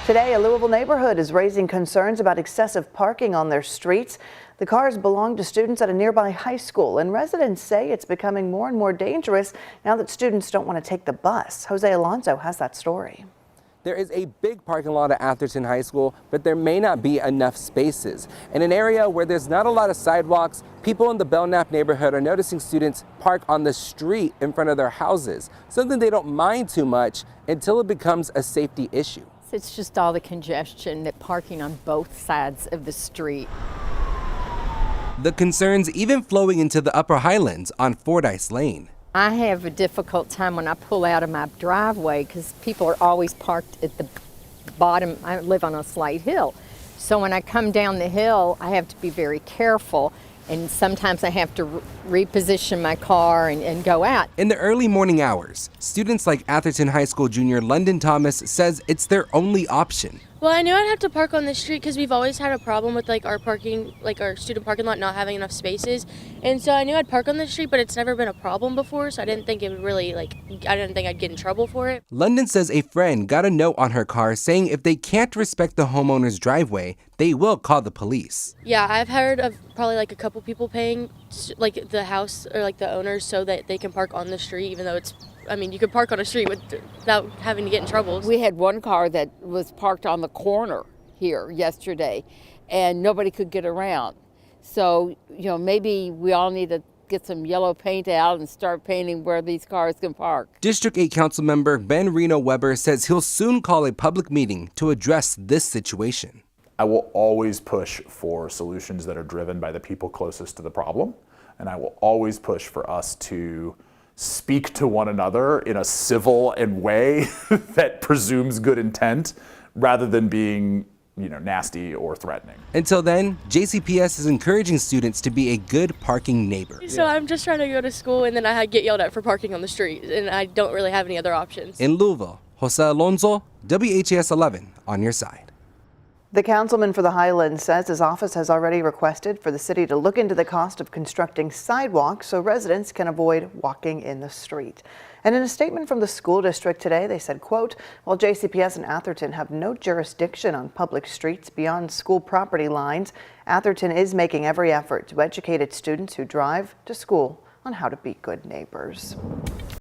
Today, a Louisville neighborhood is raising concerns about excessive parking on their streets. The cars belong to students at a nearby high school, and residents say it's becoming more and more dangerous now that students don't want to take the bus. Jose Alonso has that story. There is a big parking lot at Atherton High School, but there may not be enough spaces. In an area where there's not a lot of sidewalks, people in the Belknap neighborhood are noticing students park on the street in front of their houses, something they don't mind too much until it becomes a safety issue. It's just all the congestion, that parking on both sides of the street. The concerns even flowing into the Upper Highlands on Fordyce Lane. I have a difficult time when I pull out of my driveway because people are always parked at the bottom. I live on a slight hill. So when I come down the hill, I have to be very careful. And sometimes I have to reposition my car and go out. In the early morning hours, students like Atherton High School junior London Thomas says it's their only option. Well, I knew I'd have to park on the street because we've always had a problem with our parking, our student parking lot not having enough spaces. And so I knew I'd park on the street, but it's never been a problem before, so I didn't think it would really, I didn't think I'd get in trouble for it. London says a friend got a note on her car saying if they can't respect the homeowner's driveway, they will call the police. Yeah, I've heard of probably a couple people paying the house or the owners so that they can park on the street, even though you could park on a street without having to get in trouble. We had one car that was parked on the corner here yesterday, and nobody could get around. So, maybe we all need to get some yellow paint out and start painting where these cars can park. District 8 Council member Ben Reno Weber says he'll soon call a public meeting to address this situation. I will always push for solutions that are driven by the people closest to the problem, and I will always push for us to speak to one another in a civil and way that presumes good intent rather than being, nasty or threatening. Until then, JCPS is encouraging students to be a good parking neighbor. So I'm just trying to go to school and then I get yelled at for parking on the street and I don't really have any other options. In Louisville, Jose Alonso, WHAS 11 on your side. The councilman for the Highlands says his office has already requested for the city to look into the cost of constructing sidewalks so residents can avoid walking in the street. And in a statement from the school district today, they said, quote, while JCPS and Atherton have no jurisdiction on public streets beyond school property lines, Atherton is making every effort to educate its students who drive to school on how to be good neighbors.